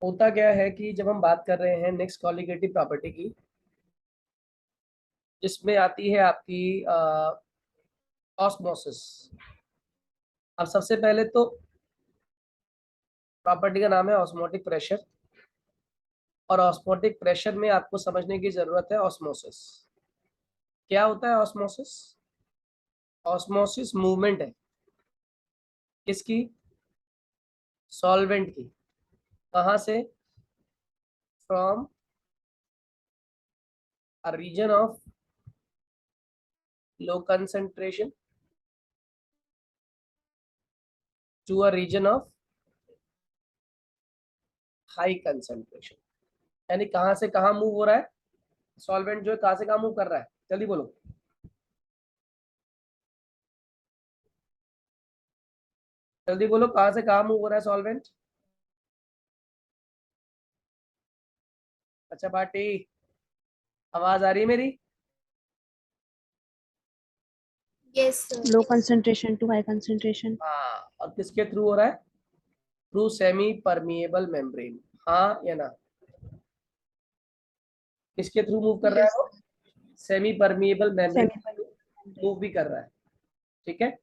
होता क्या है कि जब हम बात कर रहे हैं नेक्स्ट कॉलिगेटिव प्रॉपर्टी की, जिसमें आती है आपकी ऑस्मोसिस। अब सबसे पहले तो प्रॉपर्टी का नाम है ऑस्मोटिक प्रेशर, और ऑस्मोटिक प्रेशर में आपको समझने की जरूरत है ऑस्मोसिस। क्या होता है ऑस्मोसिस? ऑस्मोसिस मूवमेंट है किसकी? सॉल्वेंट की। कहाँ से? From a region of low concentration to a region of high concentration. यानी कहाँ से कहाँ मूव हो रहा है सॉल्वेंट, जो है कहाँ से कहाँ मूव कर रहा है? जल्दी बोलो, जल्दी बोलो, कहाँ से कहाँ मूव हो रहा है सॉल्वेंट? अच्छा पार्टी, आवाज आ रही है मेरी? Yes, sir. low concentration to high concentration. हाँ, और किसके थ्रू हो रहा है? Through semi permeable membrane. हाँ या ना? किसके थ्रू मूव कर रहा है Yes. वो? सेमी परमिएबल मेम्ब्रेन Semi के थ्रू permeable. मूव भी कर रहा है। ठीक है,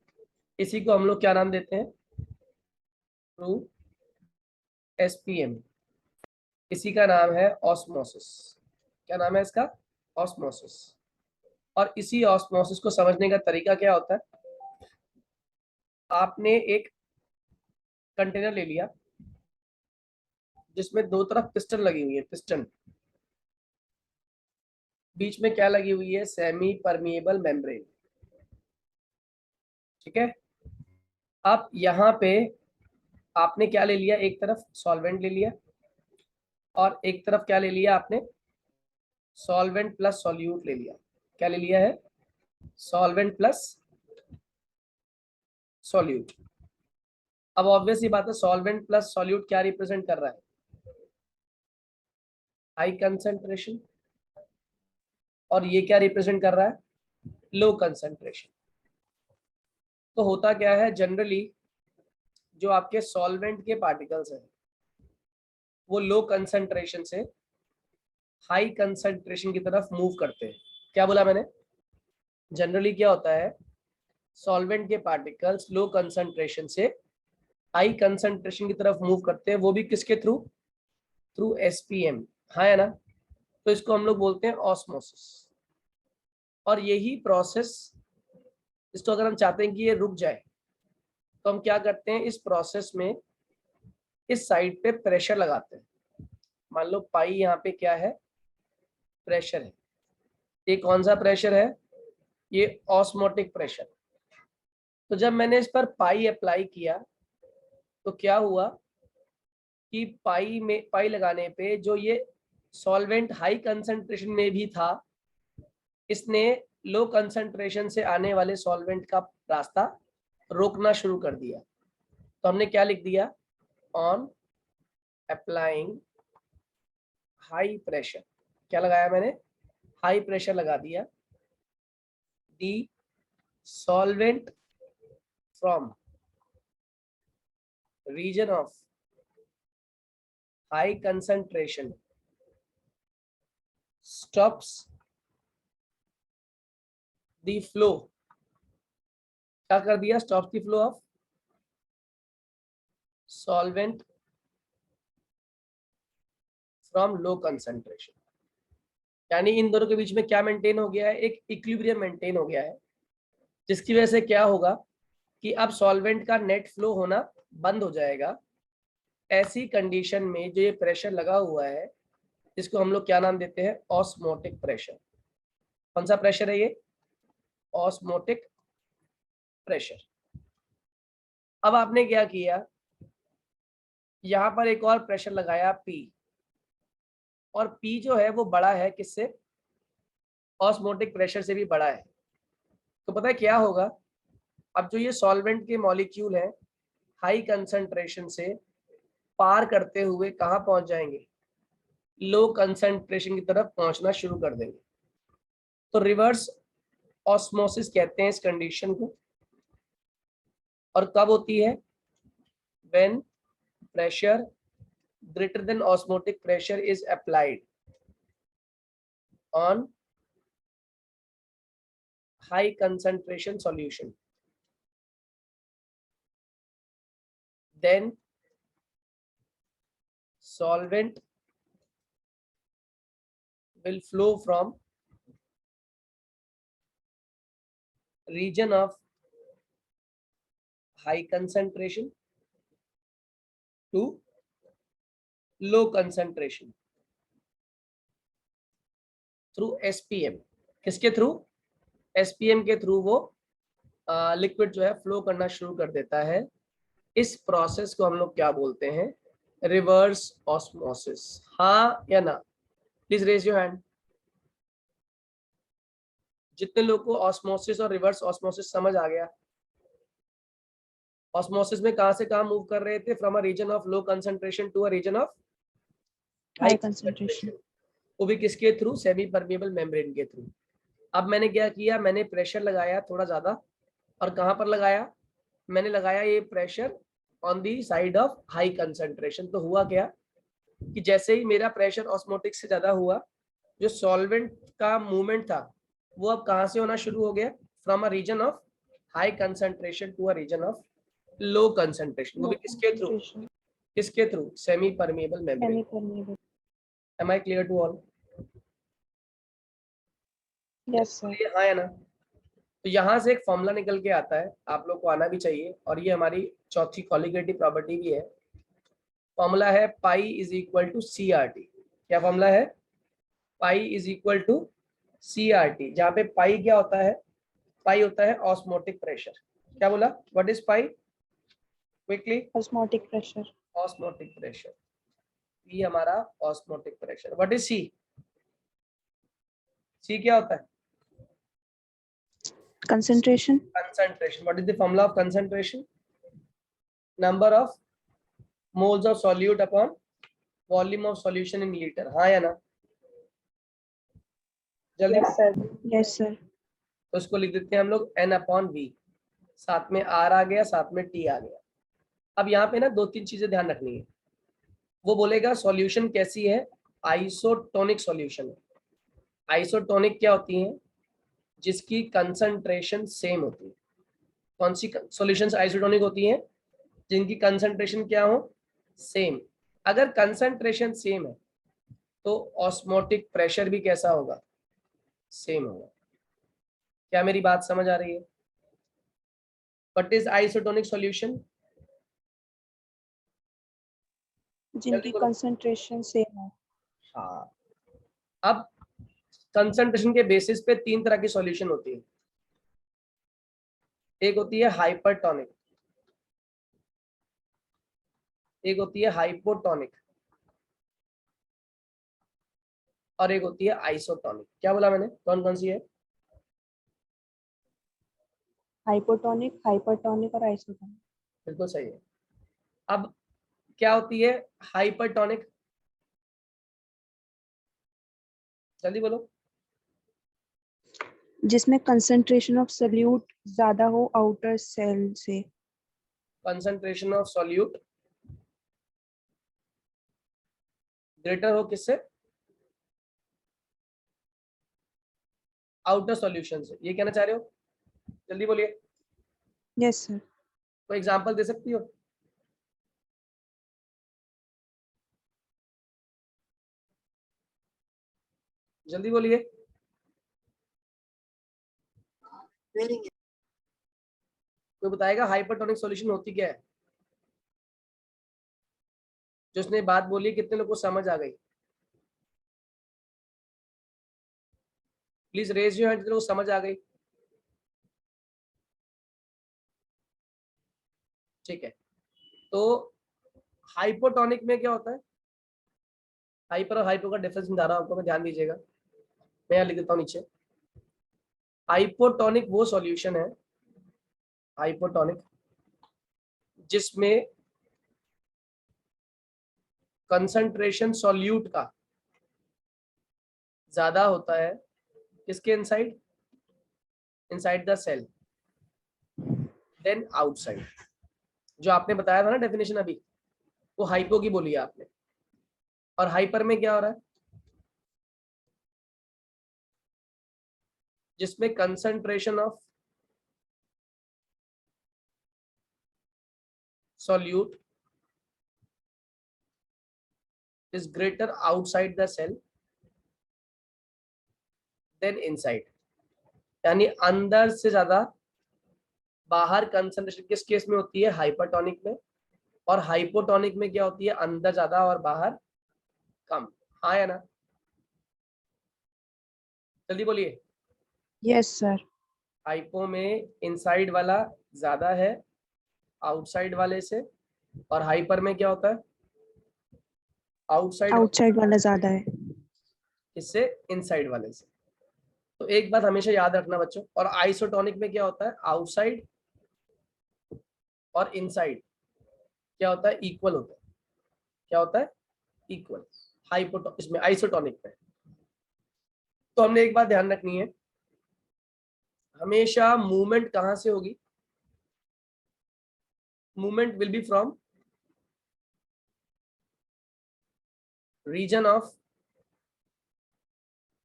इसी को हम लोग क्या नाम देते हैं? Through SPM. इसी का नाम है ऑस्मोसिस। क्या नाम है इसका? ऑस्मोसिस। और इसी ऑस्मोसिस को समझने का तरीका क्या होता है? आपने एक कंटेनर ले लिया जिसमें दो तरफ पिस्टन लगी हुई है, पिस्टन। बीच में क्या लगी हुई है? Semi permeable membrane. ठीक है, अब यहाँ पे आपने क्या ले लिया? एक तरफ सॉल्वेंट ले लिया, और एक तरफ क्या ले लिया आपने? सॉल्वेंट प्लस सॉल्यूट ले लिया। क्या ले लिया है? Solvent plus solute. अब ऑब्वियस ही बात है, सॉल्वेंट प्लस सॉल्यूट क्या रिप्रेजेंट कर रहा है? High concentration. और ये क्या रिप्रेजेंट कर रहा है? Low concentration. तो होता क्या है जनरली, जो आपके सॉल्वेंट के पार्टिकल्स हैं वो लो कंसंट्रेशन से हाई कंसंट्रेशन की तरफ मूव करते हैं। क्या बोला मैंने? जनरली क्या होता है, सॉल्वेंट के पार्टिकल्स लो कंसंट्रेशन से हाई कंसंट्रेशन की तरफ मूव करते हैं, वो भी किसके थ्रू? Through SPM. हाँ है ना? तो इसको हम लोग बोलते हैं ऑस्मोसिस। और यही प्रोसेस, इसको अगर हम चाहते हैं कि ये रुक जाए, तो हम क्या करते हैं? इस प्रोसेस में इस साइड पे प्रेशर लगाते हैं। मान लो पाई यहाँ पे क्या है? प्रेशर है। ये कौन सा प्रेशर है? ये ऑस्मोटिक प्रेशर। तो जब मैंने इस पर पाई अप्लाई किया तो क्या हुआ कि पाई लगाने पे जो ये सॉल्वेंट हाई कंसंट्रेशन में भी था, इसने लो कंसंट्रेशन से आने वाले सॉल्वेंट का रास्ता रोकना शुरू कर दिया। तो हमने क्या लिख दिया? On applying high pressure. क्या लगाया मैंने? हाई प्रेशर लगा दिया। The solvent from region of high concentration stops the flow. क्या कर दिया? Stop the flow of solvent from low concentration. यानी इन दोनों के बीच में क्या मेंटेन हो गया है? एक इक्विलिब्रियम मेंटेन हो गया है, जिसकी वजह से क्या होगा कि अब सॉल्वेंट का नेट फ्लो होना बंद हो जाएगा। ऐसी कंडीशन में जो ये प्रेशर लगा हुआ है, इसको हम लोग क्या नाम देते हैं? Osmotic pressure. कौन सा प्रेशर है ये? Osmotic pressure. अब आपने क्या किया, यहां पर एक और प्रेशर लगाया P, और P जो है वो बड़ा है किससे? ऑस्मोटिक प्रेशर से भी बड़ा है। तो पता है क्या होगा? अब जो ये सॉल्वेंट के मॉलिक्यूल हैं हाई कंसंट्रेशन से पार करते हुए कहाँ पहुंच जाएंगे? लो कंसंट्रेशन की तरफ पहुंचना शुरू कर देंगे। तो रिवर्स ऑस्मोसिस कहते हैं इस कंडीशन को। और कब होती है? When pressure greater than osmotic pressure is applied on high concentration solution, then solvent will flow from region of high concentration to low concentration through SPM. किसके थ्रू? SPM के थ्रू वो लिक्विड जो है फ्लो करना शुरू कर देता है। इस प्रोसेस को हम लोग क्या बोलते हैं? Reverse osmosis. हाँ या ना? Please raise your hand. जितने लोग को ऑस्मोसिस और रिवर्स ऑस्मोसिस समझ आ गया। ऑस्मोसिस में कहां से कहां मूव कर रहे थे? From a region of low concentration to a region of high concentration. वो भी किसके थ्रू? सेमी परमेबल मेम्ब्रेन के थ्रू। अब मैंने क्या किया? मैंने प्रेशर लगाया थोड़ा ज्यादा, और कहां पर लगाया? मैंने लगाया ये pressure on the side of high concentration. तो हुआ क्या कि जैसे ही मेरा प्रेशर ऑस्मोटिक से ज्यादा हुआ, जो सॉल्वेंट का मूवमेंट था वो अब कहां से होना शुरू हो गया? From a region of high concentration to a region of low concentration. वो भी किसके थ्रू? किसके through? Semi permeable membrane. Am I clear to all? Yes sir. हाँ या ना? तो यहाँ से एक फॉर्मूला निकल के आता है, आप लोग को आना भी चाहिए, और ये हमारी चौथी कॉलिगेटिव प्रॉपर्टी भी है। फॉर्मूला है pi is equal to C R T. क्या फॉर्मूला है? Pi is equal to C R T, जहाँ पे पाई क्या होता है? पाई होता है ऑस्मोटिक प्रेशर। क्या बोला? What is pi? Quickly. Osmotic pressure. Osmotic pressure, ये हमारा osmotic pressure. What is C? C क्या होता है? Concentration. Concentration. What is the formula of concentration? Number of moles of solute upon volume of solution in liter. हाँ या ना? जल्दी। Yes sir. तो इसको लिख देते हैं हम लोग N अपॉन V। साथ में R आ गया, साथ में T आ गया। अब यहाँ पे ना दो तीन चीजें ध्यान रखनी है। वो बोलेगा सॉल्यूशन कैसी है? आइसोटोनिक सॉल्यूशन है। आइसोटोनिक क्या होती है? जिसकी कंसंट्रेशन सेम होती है। कौन सी सॉल्यूशंस आइसोटोनिक होती हैं? जिनकी कंसंट्रेशन क्या हो? सेम। अगर कंसंट्रेशन सेम है तो ऑस्मोटिक प्रेशर भी कैसा होगा? सेम होगा। क्या मेरी बात समझ आ रही है? What is isotonic solution? जिनकी कंसंट्रेशन सेम हो। हाँ। अब कंसंट्रेशन के बेसिस पे तीन तरह की सॉल्यूशन होती है। एक होती है हाइपरटोनिक, एक होती है हाइपोटोनिक, और एक होती है आइसोटोनिक। क्या बोला मैंने? कौन कौन सी है? हाइपोटोनिक, हाइपरटोनिक और आइसोटोनिक। बिल्कुल सही है। अब क्या होती है हाइपरटोनिक? जल्दी बोलो। जिसमें कंसंट्रेशन ऑफ सॉल्यूट ज्यादा हो आउटर सेल से। कंसंट्रेशन ऑफ सॉल्यूट ग्रेटर हो किससे? आउटर सॉल्यूशन से। ये कहना चाह रहे हो? जल्दी बोलिए। Yes sir. कोई एग्जांपल दे सकती हो? जल्दी बोलिए। कोई बताएगा हाइपरटोनिक सॉल्यूशन होती क्या है? जो उसने बात बोली कितने लोगों को समझ आ गई? प्लीज रेज योर हैंड जितने लोगों को समझ आ गई। ठीक है। तो हाइपोटोनिक में क्या होता है? हाइपर और हाइपो का डिफरेंस बता रहा हूं आपको, मैं ध्यान दीजिएगा। मैं यहाँ लिख देता हूँ नीचे। हाइपोटोनिक वो सॉल्यूशन है, हाइपोटोनिक, जिसमें कंसंट्रेशन सॉल्यूट का ज्यादा होता है। किसके inside? Inside the cell, then outside. जो आपने बताया था ना डेफिनेशन अभी, वो हाइपो की बोली है आपने। और हाइपर में क्या हो रहा है, जिसमें concentration of solute is greater outside the cell than inside, यानी अंदर से ज्यादा बाहर कंसंट्रेशन किस केस में होती है, हाइपरटोनिक में, और हाइपोटोनिक में क्या होती है, अंदर ज्यादा और बाहर कम। हाँ या ना, जल्दी बोलिए। Yes, sir. हाइपो में इनसाइड वाला ज्यादा है आउटसाइड वाले से, और हाइपर में क्या होता है, आउटसाइड Outside वाला ज्यादा है. इससे इनसाइड वाले से। तो एक बात हमेशा याद रखना बच्चों, और आइसोटोनिक में क्या होता है, आउटसाइड और इनसाइड क्या होता है, इक्वल होता है। क्या होता है, इक्वल। इसमें आइसोटोनिक में। तो हमने एक बात ध्यान रखनी है, हमेशा मूवमेंट कहां से होगी, movement will be from region of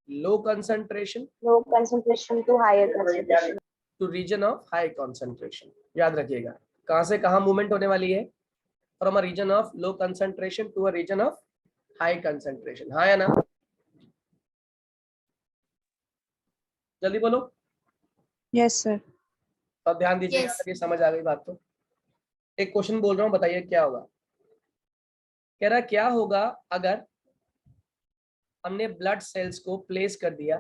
low concentration to higher concentration. To region of high concentration. याद रखिएगा, कहां से कहां मूवमेंट होने वाली है, from a region of low concentration to a region of high concentration. हाँ या ना, जल्दी बोलो। Yes, sir. अब ध्यान दीजिएगा, Yes. अगर ये समझ आ गई बात तो। एक क्वेश्चन बोल रहा हूँ, बताइए क्या होगा। कह रहा क्या होगा अगर हमने ब्लड सेल्स को प्लेस कर दिया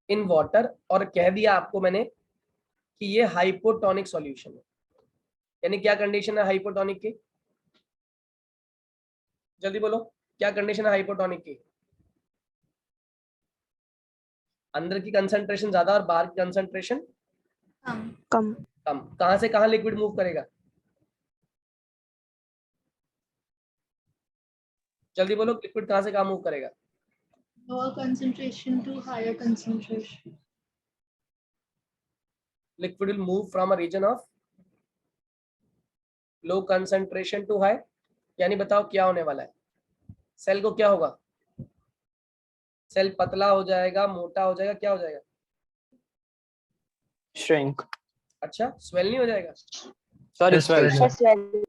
इन वाटर, और कह दिया आपको मैंने कि ये हाइपोटोनिक सॉल्यूशन है। यानी क्या कंडीशन है हाइपोटोनिक की, जल्दी बोलो, क्या कंडीशन है हाइपोटोनिक की, अंदर की कंसंट्रेशन ज्यादा और बाहर की कंसंट्रेशन कम. कम। कहां से कहां लिक्विड मूव करेगा, जल्दी बोलो, लिक्विड कहां से कहां मूव करेगा, Lower concentration to higher concentration. Liquid will move from a region of low concentration to high. यानी बताओ क्या होने वाला है, सेल को क्या होगा, सेल पतला हो जाएगा, मोटा हो जाएगा, क्या हो जाएगा, श्रिंक। अच्छा स्वेल नहीं हो जाएगा, सॉरी Yes, स्वेल, sir.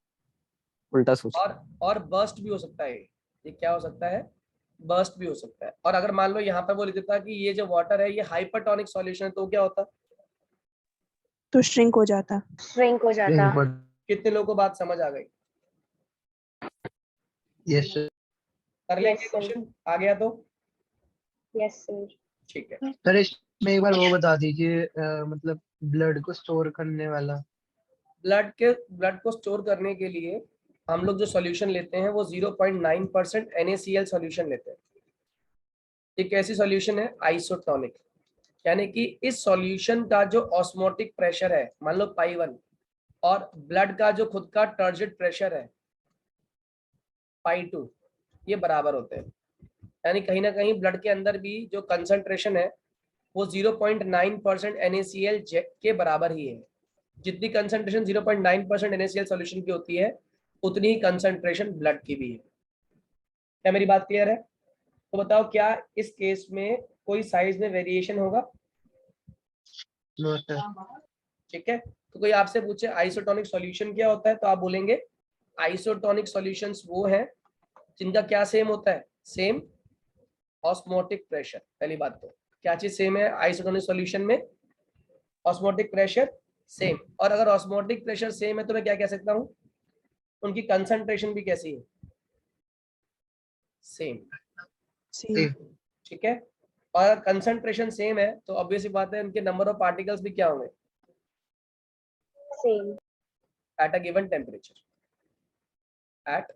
उल्टा सोच। और बर्स्ट भी हो सकता है। ये क्या हो सकता है, बर्स्ट भी हो सकता है। और अगर मान लो यहाँ पर वो लिख देता कि ये जो वाटर है ये हाइपरटोनिक सॉल्यूशन है, तो क्या होता, तो shrink हो जाता. Shrink हो जाता. कितने लोगों को बात समझ आ गई, Yes, sir. कर लेंगे Yes, sir. क्वेश्चन आ गया तो, Yes, sir. ठीक है। सर इसमें एक बार वो बता दीजिए मतलब ब्लड को स्टोर करने वाला। ब्लड को स्टोर करने के लिए हम लोग जो सॉल्यूशन लेते हैं वो 0.9% NaCl सॉल्यूशन लेते हैं। एक ऐसी सॉल्यूशन है आइसोटोनिक, यानी कि इस सॉल्यूशन का जो ऑस्मोटिक प्रेशर है, मान लो पाई 1, और ब्लड का जो खुद का टर्जिट प्रेशर है पाई 2, ये बराबर होते हैं। यानी कहीं ना कहीं ब्लड के अंदर भी जो कंसंट्रेशन है वो 0.9% NaCl के बराबर ही है। जितनी कंसंट्रेशन 0.9% NaCl सॉल्यूशन की होती है, उतनी ही कंसंट्रेशन ब्लड की भी है। क्या मेरी बात क्लियर है? तो बताओ क्या इस केस में कोई साइज में वेरिएशन होगा? No sir. ठीक है, तो कोई आपसे पूछे आइसोटोनिक सॉल्यूशन क्या होता है, तो आप बोलेंगे आइसोटोनिक सॉल्यूशंस वो हैं जिनका क्या सेम होता है, सेम ऑस्मोटिक प्रेशर। पहली बात तो क्या चीज सेम है आइसोटोनिक सॉल्यूशन में, ऑस्मोटिक प्रेशर सेम। और अगर ऑस्मोटिक प्रेशर सेम है तो मैं क्या कह सकता हूँ, उनकी कंसंट्रेशन भी कैसी है, सेम। Same. ठीक है, और अगर कंसंट्रेशन सेम है तो ऑब्वियसली बात है उनके नंबर ऑफ पार्टिकल्स भी क्या होंगे, Same. At a given temperature, at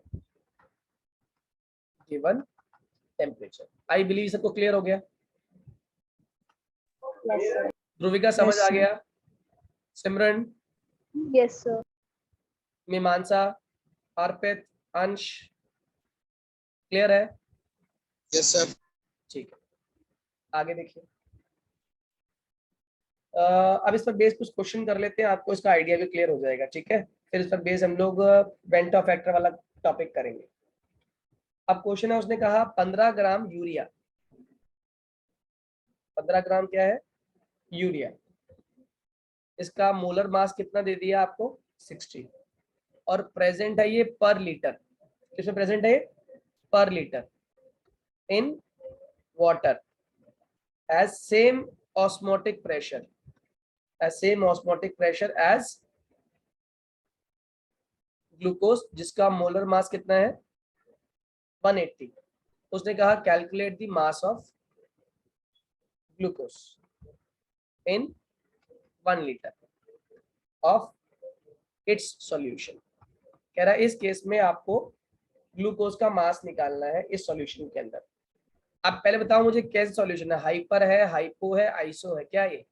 given temperature. I believe सबको क्लियर हो गया? Yes, sir. ध्रुविका समझ Yes, आ sir. गया, सिमरन, Yes, sir. मीमांसा, अर्पित, अंश, क्लियर है? Yes sir. ठीक है, आगे देखिए। अब इस पर बेस कुछ क्वेश्चन कर लेते हैं, आपको इसका आइडिया भी क्लियर हो जाएगा। ठीक है, फिर इस पर बेस हम लोग वेंटो फैक्टर वाला टॉपिक करेंगे। अब क्वेश्चन है, उसने कहा 15 ग्राम यूरिया, 15 ग्राम क्या है, यूरिया, इसका मोलर मास कितना दे दिया आपको 60, और प्रेजेंट है ये पर लीटर, किसमें प्रेजेंट है, per litre in water as same osmotic pressure, as same osmotic pressure as glucose, जिसका मोलर मास कितना है 180। उसने कहा calculate the mass of glucose in 1 litre of its solution. कह रहा है इस केस में आपको ग्लूकोज का मास निकालना है इस सॉल्यूशन के अंदर। अब पहले बताओ मुझे कैसे सॉल्यूशन है, हाइपर है, हाइपो है, आइसो है, क्या ये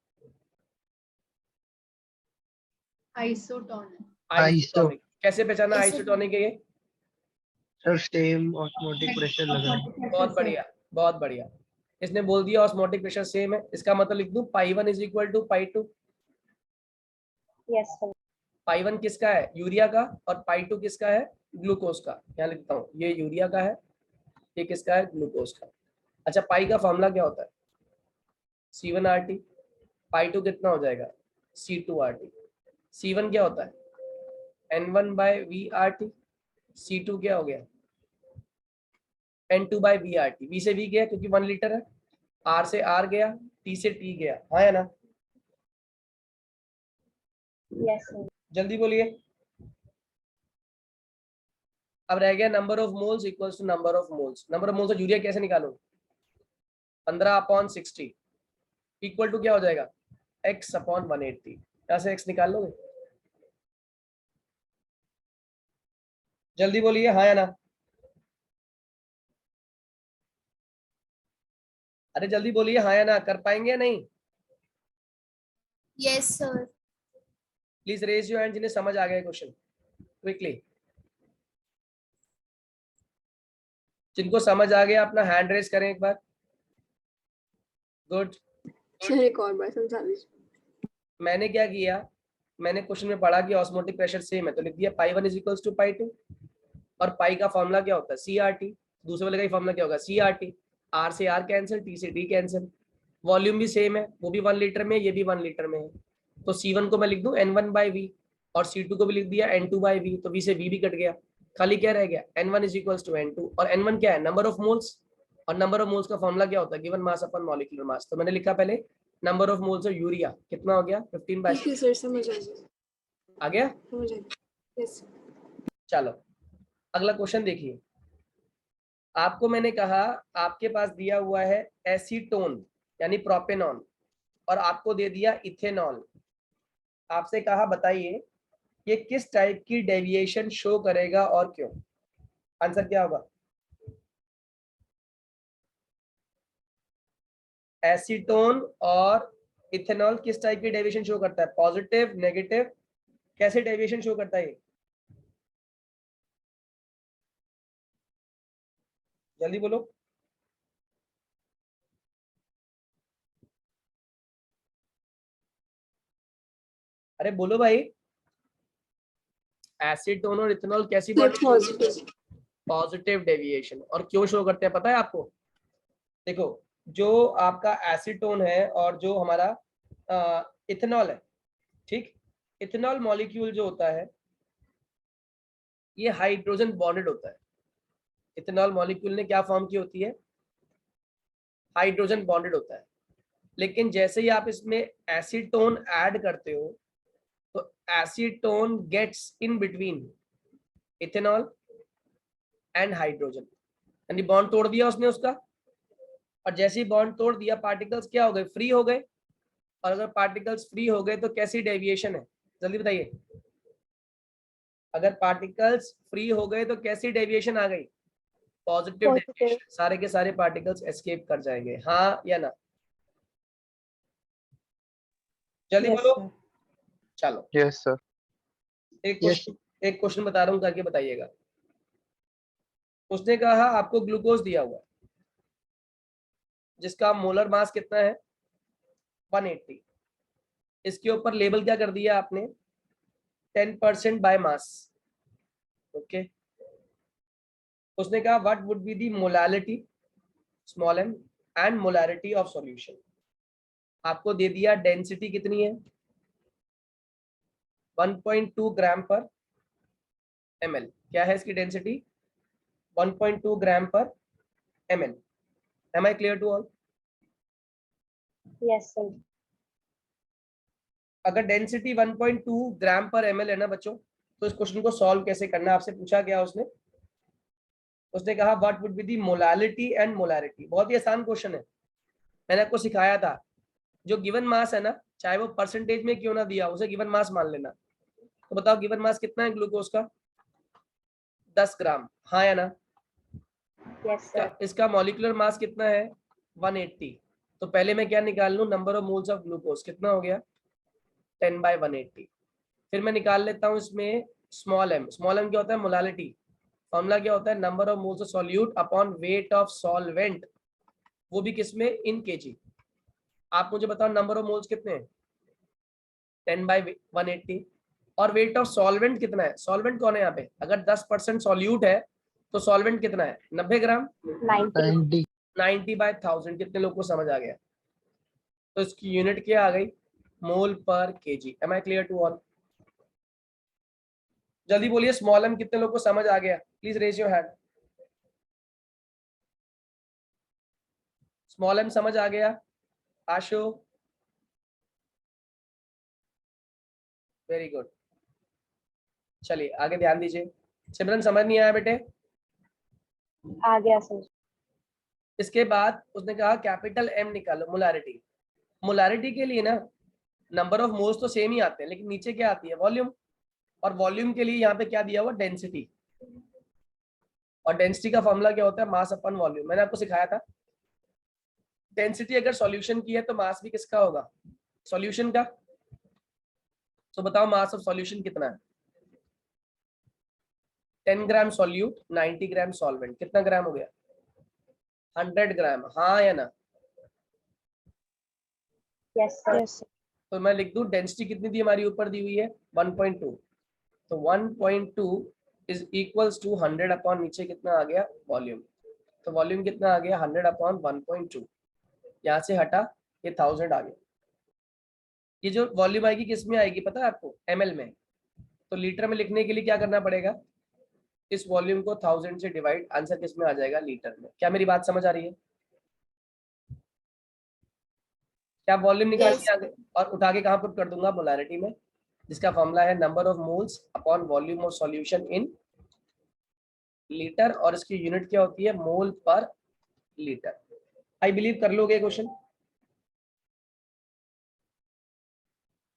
Isotonic. आइसोटोनिक। कैसे पहचाना आइसोटोनिक है ये? सर सेम ऑस्मोटिक प्रेशर लगा है। बहुत बढ़िया, बहुत बढ़िया। इसने बोल दिया ऑस्मोटिक प्रेशर सेम है, इसका मतलब लिख दूं pi 1 is equal to pi 2। Yes, sir. Pi 1 किसका है, यूरिया का, और पाई 2 किसका है, ग्लूकोज का। यहाँ लिखता हूँ, ये यूरिया का है, ये किसका है, ग्लूकोज का। अच्छा, पाई का फॉर्मूला क्या होता है, C1RT। पाई 2 कितना हो जाएगा, C2RT। C1 क्या होता है, N1/VRT। C2 क्या हो गया, N2/VRT। V से V गया क्योंकि 1 लीटर है, R से R गया, T से T गया, हाँ या ना? Yes, sir. जल्दी बोलिए। अब रह गया number of moles equals to number of moles. Number of moles of urea कैसे निकालूं, 15/60 इक्वल टू क्या हो जाएगा, x/180। यहाँ से x निकाल लोगे, जल्दी बोलिए हाँ या ना। अरे जल्दी बोलिए हाँ या ना, कर पाएंगे या नहीं? Yes, sir. Please raise your hand जिन्हें समझ आ गया क्वेश्चन, क्विकली। जिनको समझ आ गया अपना हैंड रेज करें एक बार। गुड। सर एक और बार समझा दीजिए। मैंने क्या किया, मैंने क्वेश्चन में पढ़ा कि ऑस्मोटिक प्रेशर सेम है, तो लिख दिया पाई 1 इज इक्वल्स टू पाई 2, और पाई का फॉर्मूला क्या होता है, CRT। दूसरे वाले का ही फॉर्मूला क्या होगा, CRT। R से R कैंसिल, T से T कैंसिल। वॉल्यूम भी सेम है, वो भी 1 लीटर में, ये भी 1 लीटर में है, तो C1 को मैं लिख दूं N1/V, और C2 को भी लिख दिया N2/V, तो V से V भी कट गया, खाली क्या रह गया, N1 is equals to N2। और N1 क्या है, नंबर ऑफ मोल्स, और नंबर ऑफ मोल्स का फॉर्मूला क्या होता है, गिवन मास अपन मॉलिक्यूलर मास। तो मैंने लिखा पहले number of moles of urea कितना हो गया, 15/6 सर समझ आ गया, आ गया। समझ आ गया। यस। चलो अगला क्वेश्चन देखिए। आपको मैंने कहा आपके पास दिया हुआ है एसीटोन यानी प्रोपेनॉन, और आपको दे दिया इथेनॉल। आपसे कहा बताइए ये किस टाइप की डेविएशन शो करेगा और क्यों। आंसर क्या होगा, एसीटोन और इथेनॉल किस टाइप की डेविएशन शो करता है, पॉजिटिव, नेगेटिव, कैसे डेविएशन शो करता है ये, जल्दी बोलो। अरे बोलो भाई, एसीटोन और इथेनॉल कैसी बॉन्ड, पॉजिटिव डेविएशन। और क्यों शो करते हैं पता है आपको, देखो जो आपका एसीटोन है और जो हमारा इथेनॉल है, ठीक, इथेनॉल मॉलिक्यूल जो होता है ये हाइड्रोजन बॉन्डेड होता है। इथेनॉल मॉलिक्यूल ने क्या फॉर्म की होती है, हाइड्रोजन बॉन्डेड होता है। लेकिन जैसे ही आप इसमें एसीटोन ऐड करते हो तो acetone gets in between ethanol and hydrogen, यानी बॉन्ड तोड़ दिया उसने उसका, और जैसे ही बॉन्ड तोड़ दिया पार्टिकल्स क्या हो गए, फ्री हो गए। और अगर पार्टिकल्स फ्री हो गए तो कैसी डेविएशन है, जल्दी बताइए। अगर पार्टिकल्स फ्री हो गए तो कैसी डेविएशन आ गई, पॉजिटिव डेविएशन, सारे के सारे पार्टिकल्स एस्केप कर जाएंगे, हाँ या ना, जल्दी यस बोलो। सर। चलो यस सर। एक क्वेश्चन बता रहा हूँ करके बताइएगा। उसने कहा आपको ग्लूकोज दिया हुआ जिसका मोलर मास कितना है 180, इसके ऊपर लेबल क्या कर दिया आपने, 10% बाय मास। ओके, उसने कहा what would be the molality small m and molarity of solution. आपको दे दिया डेंसिटी कितनी है 1.2 ग्राम पर ml। क्या है इसकी density 1.2 gram per ml। Am I clear to all? Yes, sir. अगर डेंसिटी 1.2 ग्राम पर ml है ना बच्चों, तो इस क्वेश्चन को सॉल्व कैसे करना है आपसे पूछा गया। उसने कहा what would be the molality and molarity. बहुत ही आसान क्वेश्चन है, मैंने आपको सिखाया था। जो गिवन मास है ना, चाहे वो परसेंटेज में क्यों ना दिया, उसे गिवन मास मान लेना। तो बताओ गिवन मास कितना है ग्लूकोज का 10 ग्राम, हाँ या ना? Yes, sir. इसका मॉलिक्यूलर मास कितना है 180। तो पहले मैं क्या निकाल लूं, number of moles of glucose कितना हो गया 10/180। फिर मैं निकाल लेता हूं इसमें स्मॉल m। स्मॉल m क्या होता है मोलालिटी। फॉर्मूला क्या होता है number of moles of solute upon weight of solvent, वो भी किसमें इन केजी। आप मुझे बताओ नंबर ऑफ मोल्स कितने हैं 10/180 और वेट ऑफ सॉल्वेंट कितना है। सॉल्वेंट कौन है यहाँ पे, अगर 10% सॉल्यूट है तो सॉल्वेंट कितना है 90 ग्राम। 90. 90/1000 कितने लोग को समझ आ गया? तो इसकी यूनिट क्या आ गई mole per kg. Am I clear to all? जल्दी बोलिए स्मॉल m कितने लोग को समझ आ गया, please raise your hand. Small m समझ आ गया आशु? वेरी गुड, चलिए आगे ध्यान दीजिए। सिमरन समझ नहीं आया बेटे? आ गया सर. इसके बाद उसने कहा कैपिटल M निकालो मोलारिटी। मोलारिटी के लिए ना नंबर ऑफ मोल्स तो सेम ही आते हैं, लेकिन नीचे क्या आती है वॉल्यूम। और वॉल्यूम के लिए यहाँ पे क्या दिया हुआ डेंसिटी। और डेंसिटी का फॉर्मूला क्या होता है मास अपन वॉल्यूम। मैंने आपको सिखाया था डेंसिटी अगर सॉल्यूशन की है तो मास भी किसका होगा सॉल्यूशन का। तो बताओ मास ऑफ सॉल्यूशन कितना है 10 ग्राम सॉल्यूट 90 ग्राम सॉल्वेंट, कितना ग्राम हो गया 100 ग्राम, हाँ या ना? Yes, sir. Yes, sir. तो मैं लिख दूं डेंसिटी कितनी थी हमारी ऊपर दी हुई है 1.2। तो 1.2 इज इक्वल्स टू 100 अपॉन नीचे कितना आ गया वॉल्यूम। तो वॉल्यूम कितना आ गया 100 अपॉन 1.2। यहाँ से हटा ये 1000 आ गया। ये जो वॉल्यूम आएगी किस में आएगी पता है आपको ml में। तो लीटर में लिखने के लिए क्या करना पड़ेगा, इस वॉल्यूम को 1000 से डिवाइड, आंसर किस में आ जाएगा लीटर में। क्या मेरी बात समझ आ रही है? क्या वॉल्यूम निकाल के आगे और उठा के कहाँ पुट कर दूंगा मोलारिटी में, जिसका फॉर्मूला है number of moles upon volume of solution in litre, और इसकी यूनिट क्या होती है मोल पर लीटर। आई बिलीव कर लोगे क्वेश्चन,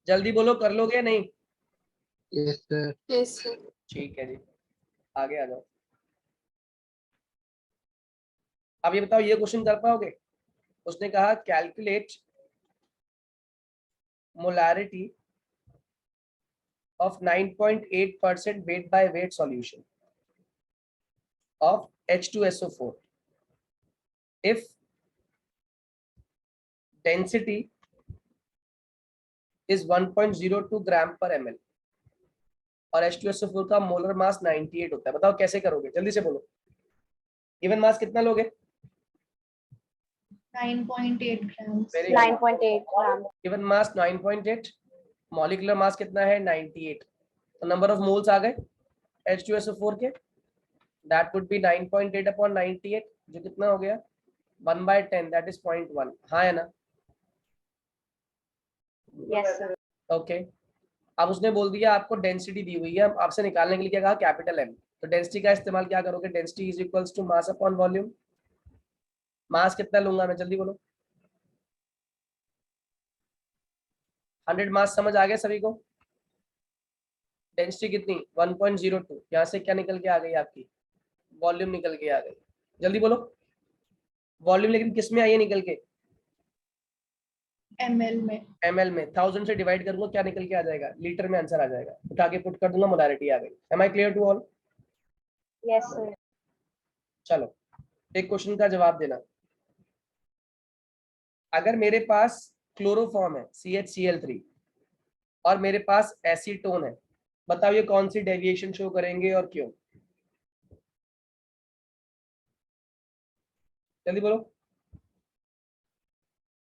जल्दी बोलो कर लोगे या नहीं? Yes sir. Yes, sir. ठीक है जी, आगे आ जाओ। अब ये बताओ ये क्वेश्चन कर पाओगे? उसने कहा calculate molarity of 9.8% weight by weight solution of H2SO4 if density is 1.02 gram per ml और H2SO4 का मोलर मास 98 होता है। बताओ कैसे करोगे, जल्दी से बोलो। गिवन मास कितना लोगे 9.8 grams. Very good. 9.8 gram. Given mass 9.8, molecular mass कितना है 98। तो नंबर ऑफ मोल्स आ गए H2SO4 के, दैट वुड बी 9.8 अपॉन 98 जो कितना हो गया 1/10 दैट इज 0.1, हाँ है ना? Yes, sir. ओके अब उसने बोल दिया आपको डेंसिटी दी हुई है, आपसे निकालने के लिए क्या कहा कैपिटल M। तो डेंसिटी का इस्तेमाल क्या करोगे, density is equals to mass upon volume. Mass कितना लूंगा मैं, जल्दी बोलो। 100 मास समझ आ गया सभी को? डेंसिटी कितनी 1.02, यहाँ से क्या निकल के आ गई आपकी वॉल्यूम निकल के आ गई, जल्दी बोलो। वॉल्यूम लेकिन किस में आई है निकल के ml में. ml में। 1000 से डिवाइड करूंगा क्या निकल के आ जाएगा लीटर में, आंसर आ जाएगा। उठा के पुट कर दूंगा मोलारिटी आ गई। Am I clear to all? Yes, sir. चलो एक क्वेश्चन का जवाब देना। अगर मेरे पास क्लोरोफॉर्म है CHCl3 और मेरे पास एसीटोन है, बताओ ये कौन सी डेविएशन शो करेंगे और क्यों? जल्दी बोलो।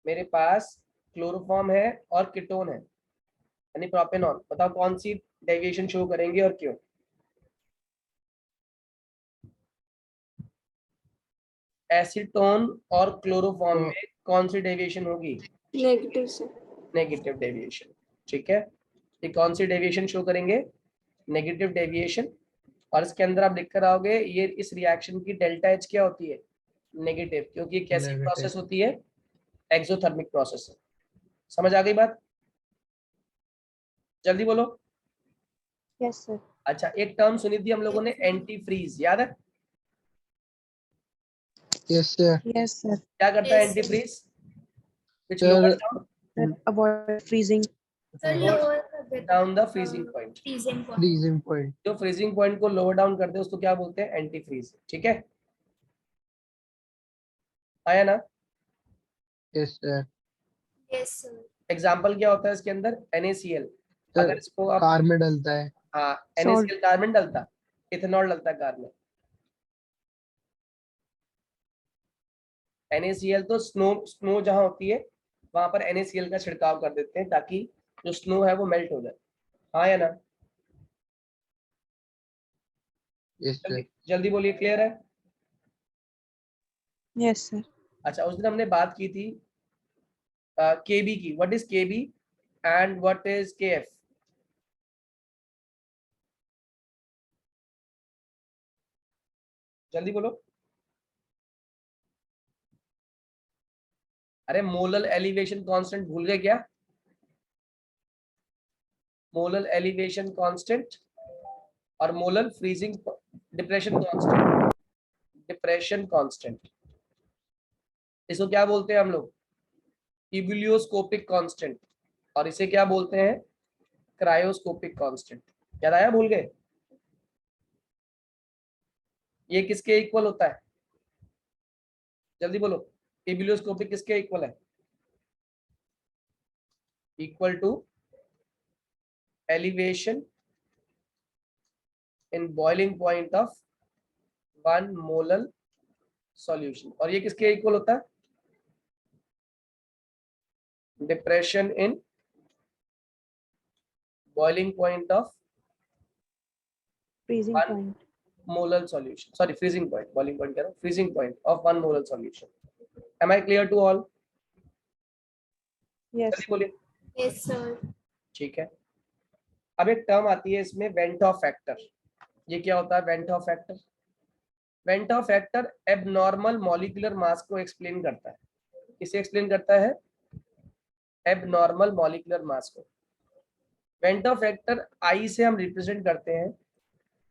मेरे पास क्लोरोफॉर्म है और कीटोन है यानी प्रोपेनॉन, बताओ कौन सी डेविएशन शो करेंगे और क्यों? एसीटोन और क्लोरोफॉर्म में कौन सी डेविएशन होगी? नेगेटिव से। Negative deviation. ठीक है, ये कौन सी डेविएशन शो करेंगे? Negative deviation. और इसके अंदर आप लिख कर आओगे ये इस रिएक्शन की डेल्टा एच क्या होती है? नेगेटिव, क्योंकि ये कैसी Negative. प्रोसेस होती है? एक्सोथर्मिक प्रोसेस है। समझ आ गई बात? जल्दी बोलो। Yes, sir. अच्छा, एक टर्म सुनी थी हम लोगों ने, एंटी फ्रीज, याद है? Yes, sir. Yes, sir. क्या करता है Yes, anti sir. Freeze? Which Sir, lowers down Sir, avoid freezing. Down the freezing point. freezing point. freezing point. जो फ्रीजिंग पॉइंट को लोअर डाउन करते हैं उसको क्या बोलते हैं? Anti freeze. ठीक है, आया ना? Yes, sir. Yes, sir. Example क्या होता है इसके अंदर? NaCl। Sir, अगर इसको आप कार में डलता है। हाँ, Salt. NaCl कार में डलता, इथेनॉल डलता है कार में। NaCl तो स्नो जहां होती है वहां पर NaCl का छिड़काव कर देते हैं ताकि जो स्नो है वो मेल्ट हो जाए। हाँ या ना? Yes, sir. जल्दी बोलिए, क्लियर है? Yes, sir. अच्छा, उस दिन हमने बात की थी Kb की। What is Kb and what is Kf? जल्दी बोलो। अरे मोलर एलिवेशन कांस्टेंट भूल गए क्या? मोलर एलिवेशन कांस्टेंट और molar freezing depression constant. Depression constant इसको क्या बोलते हैं हम लोग? इबुलियोस्कोपिक कांस्टेंट। और इसे क्या बोलते हैं? Cryoscopic constant. याद आया? भूल गए? ये किसके इक्वल होता है? जल्दी बोलो, इबुलियोस्कोपिक किसके इक्वल है? Equal to elevation in boiling point of 1 molar solution. और ये किसके इक्वल होता है? Depression in boiling point of Freezing One. point. Molar solution, sorry freezing point, boiling point कह रहा हूं, freezing point of 1 molar solution. Am I clear to all? Yes, जल्दी sir. बोलिए। Yes, sir. ठीक है, अब एक टर्म आती है इसमें, वेंटॉ फैक्टर। ये क्या होता है van't Hoff factor? Van't Hoff factor abnormal molecular mass को एक्सप्लेन करता है। किसे एक्सप्लेन करता है? एबनॉर्मल मॉलिक्यूलर मास को। वेंटॉ फैक्टर आई से हम रिप्रेजेंट करते हैं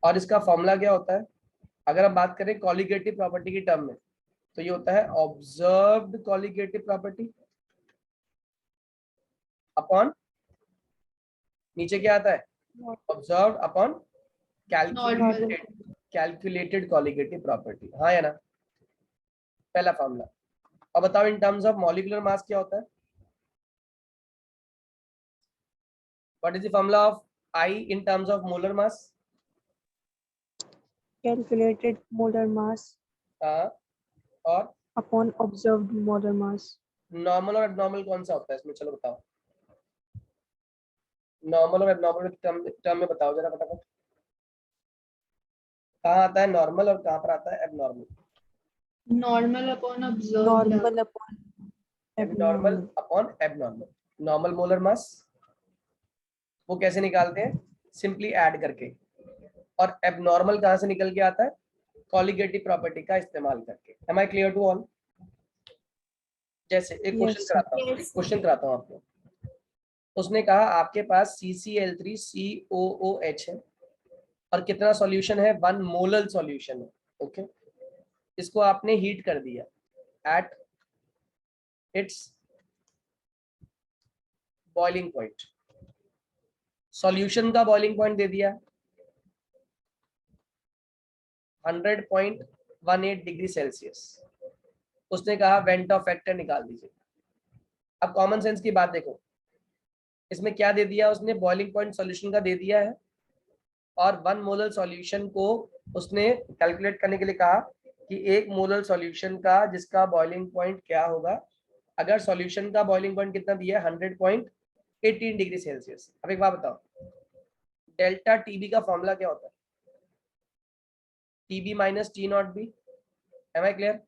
और इसका फॉर्मूला क्या होता है? अगर हम बात करें कॉलिगेटिव प्रॉपर्टी की टर्म में तो ये होता है ऑब्जर्व्ड कॉलिगेटिव प्रॉपर्टी अपॉन, नीचे क्या आता है? Observed upon calculated colligative property. हाँ या ना? पहला फॉर्मूला। अब बताओ in terms of molecular mass क्या होता है? What is the formula of I in terms of molar mass? Calculated molar mass और upon observed molar mass. Normal और एबनॉर्मल कौन सा होता है इसमें? चलो बताओ, नॉर्मल और एबनॉर्मल टर्म में बताओ जरा फटाफट। कहाँ आता है नॉर्मल और कहाँ पर आता है abnormal? Normal upon observed. Normal upon normal abnormal. Upon abnormal. Normal molar mass वो कैसे निकालते हैं? सिंपली ऐड करके। और एबनॉर्मल कहाँ से निकल के आता है? कॉलिगेटिव प्रॉपर्टी का इस्तेमाल करके। Am I clear to all? जैसे एक क्वेश्चन Yes, कराता हूँ, एक क्वेश्चन कराता हूँ आपको। उसने कहा आपके पास CCl3COOH है और कितना सॉल्यूशन है? 1 मोलर सॉल्यूशन है। ओके, इसको आपने हीट कर दिया at its boiling point. Solution का बॉइलिंग पॉइंट दे दिया 100.18 डिग्री सेल्सियस। उसने कहा वेंटॉ फैक्टर निकाल दीजिए। अब कॉमन सेंस की बात देखो, इसमें क्या दे दिया उसने? बॉइलिंग पॉइंट सॉल्यूशन का दे दिया है और 1 मोलर सॉल्यूशन को उसने कैलकुलेट करने के लिए कहा कि 1 मोलर सॉल्यूशन का जिसका बॉइलिंग पॉइंट क्या होगा, अगर सॉल्यूशन का बॉइलिंग पॉइंट कितना दिया है 100.18 डिग्री सेल्सियस। अब एक बात बताओ, डेल्टा टीबी का फॉर्मूला क्या होता है? T B minus T nought B. Am I clear?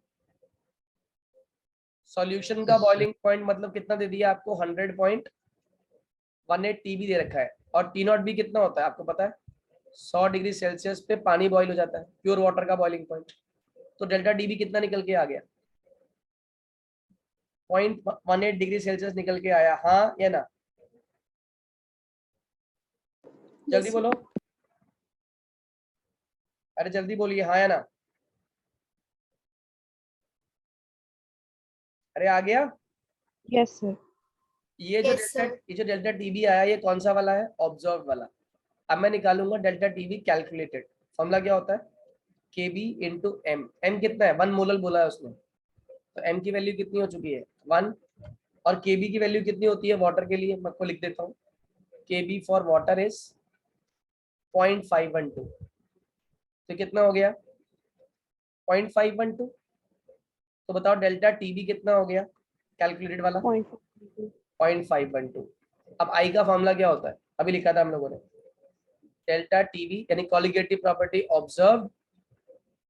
Solution का Yes, sir. बॉइलिंग पॉइंट मतलब कितना दे दिया आपको? 100.18 टीबी दे रखा है। और टी नॉट बी कितना होता है आपको पता है? 100 डिग्री सेल्सियस पे पानी बॉईल हो जाता है, प्योर वाटर का बॉइलिंग पॉइंट। तो डेल्टा टीबी कितना निकल के आ गया? 0.18 डिग्री सेल्सियस निकल के आया, हाँ या ना? जल्दी बोलो, अरे जल्दी बोलिए, हाँ या ना? अरे आ गया? Yes, sir. ये Yes, sir. जो डेल्टा टीबी आया ये कौन सा वाला है? ऑब्जर्व वाला। अब मैं निकालूंगा डेल्टा टीबी कैलकुलेटेड। फॉर्मूला क्या होता है? के बी इंटू एम। एम कितना है? 1 मोलर बोला है उसने, तो एम की वैल्यू कितनी हो चुकी है? 1। और के बी की वैल्यू कितनी होती है वाटर के लिए? मैं आपको लिख देता हूँ, के बी फॉर वाटर इज 0.512। तो कितना हो गया? 0.512। तो बताओ डेल्टा टीबी कितना हो गया कैलकुलेटेड वाला? 0.5. 0.512। अब आई का फॉर्मूला क्या होता है? अभी लिखा था हम लोगों ने, डेल्टा टीवी यानी colligative property observe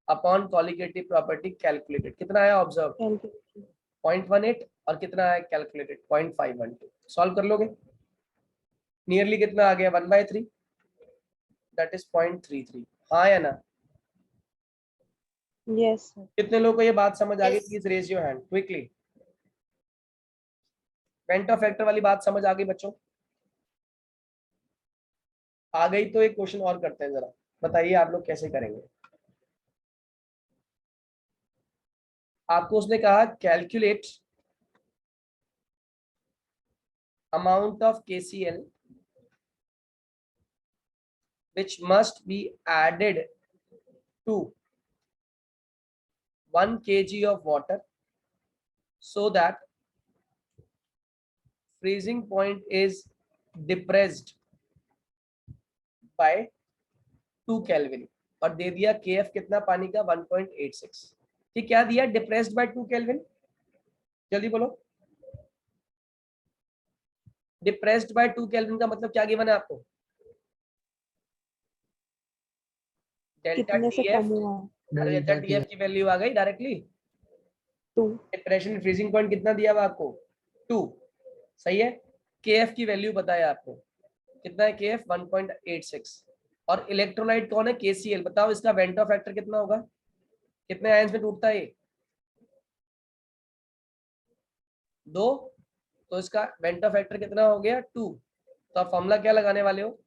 upon colligative property calculated. कितना आया ऑब्जर्व? Calculation. 0.18। और कितना आया कैलकुलेटेड? 0.512। सॉल्व कर लोगे? नियरली कितना आ गया? 1/3, दैट इज 0.33। हाँ या ना? Yes, sir. कितने लोगों को ये बात समझ आ गई? Yes. Please raise your hand quickly. Penta factor वाली बात समझ आ गई बच्चों? आ गई तो एक क्वेश्चन और करते हैं, जरा बताइए आप लोग कैसे करेंगे। आपको उसने कहा calculate amount of KCl which must be added to 1 kg of water so that freezing point is depressed by 2 Kelvin। और दे दिया KF कितना पानी का? 1.86। ठीक, क्या दिया? Depressed by 2 kelvin. जल्दी बोलो, डिप्रेस्ड बाय 2 केल्विन का मतलब क्या गिवन है आपको? डेल्टा कितने से टीएफ। कम हुआ? अरे डेल्टा डेल्टा टीएफ की वैल्यू आ गई डायरेक्टली। 2. डिप्रेशन फ्रीजिंग पॉइंट कितना दिया हुआ आपको? 2। सही है। केएफ की वैल्यू बताया आपको, कितना है केएफ? 1.86। और इलेक्ट्रोलाइट कौन है? केसीएल। बताओ इसका वेंटो फैक्टर कितना होगा? कितने आयंस में टूटता है ये? 2। तो इसका वेंटो फैक्टर कितना हो गया? 2। तो आप फॉर्मूला क्या लगाने वाले हो?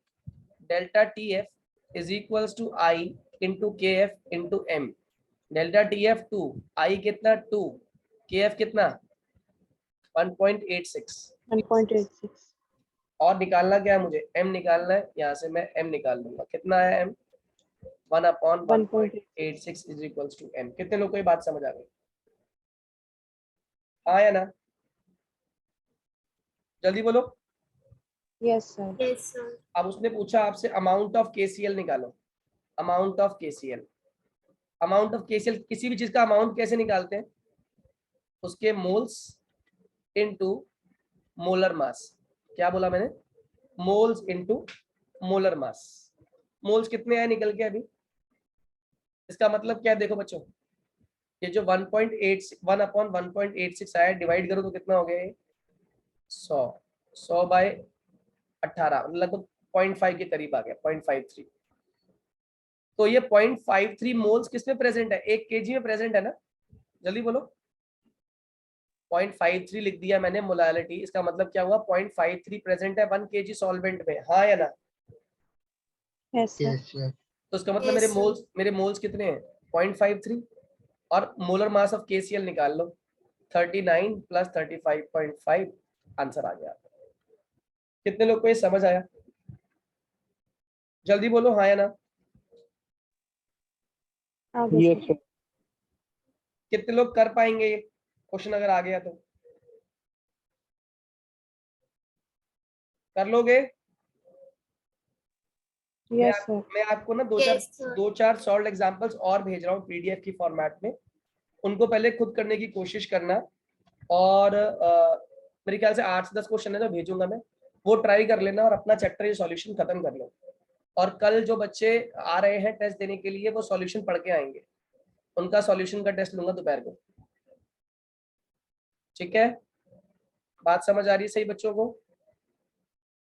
Delta T F is equals to I into K F into M. Delta T F 2, I कितना? 2, के एफ कितना? 1.86। 1.86. और निकालना क्या है मुझे? m निकालना है। यहाँ से मैं m निकाल दूंगा। कितना है m? 1/1.86 is equals to m। कितने लोग को ये बात समझ आ गई? हाँ या ना? जल्दी बोलो। Yes, sir. Yes, sir. अब उसने पूछा आपसे अमाउंट ऑफ KCl निकालो। Amount of KCl, amount of KCl किसी भी चीज का अमाउंट कैसे निकालते हैं? उसके मोल्स इनटू मोलर मास। क्या बोला मैंने? Moles into molar mass. Moles कितने आए निकल के अभी? इसका मतलब क्या है? देखो बच्चों, ये जो 1/1.86 आया, डिवाइड करो तो कितना हो गया ये? 100। 100/18 लगभग 0.5 के करीब आ गया, 0.53। तो ये 0.53 मोल्स किसमें प्रेजेंट है? 1 kg में प्रेजेंट है ना? जल्दी बोलो। 0.53 लिख दिया मैंने मोलालिटी। इसका मतलब क्या हुआ? 0.53 प्रेजेंट है 1 kg सॉल्वेंट में। हाँ या ना? Yes, sir. Yes sir. तो इसका मतलब Yes, sir. मेरे मोल्स कितने हैं? 0.53। और मोलर मास ऑफ KCl निकाल लो, 39 प्लस 35.5। आंसर आ गया। कितने लोग को ये समझ आया? जल्दी बोलो हाँ या ना? आगे Yes, sir. sir. कितने लोग कर पाएंगे ये क्वेश्चन अगर आ गया तो? कर लोगे? Yes, sir. मैं आपको ना Yes, sir. दो चार सॉल्व एग्जांपल्स और भेज रहा हूँ पीडीएफ की फॉर्मेट में, उनको पहले खुद करने की कोशिश करना। और मेरे ख्याल से 8 से 10 क्वेश्चन है जो भेजूंगा मैं, वो ट्राई कर लेना और अपना चैप्टर ये सॉल्यूशन खत्म कर लो। और कल जो बच्चे आ रहे हैं टेस्ट देने के लिए वो सॉल्यूशन पढ़ के आएंगे, उनका सॉल्यूशन का टेस्ट लूंगा दोपहर को। ठीक है, बात समझ आ रही है सही बच्चों को?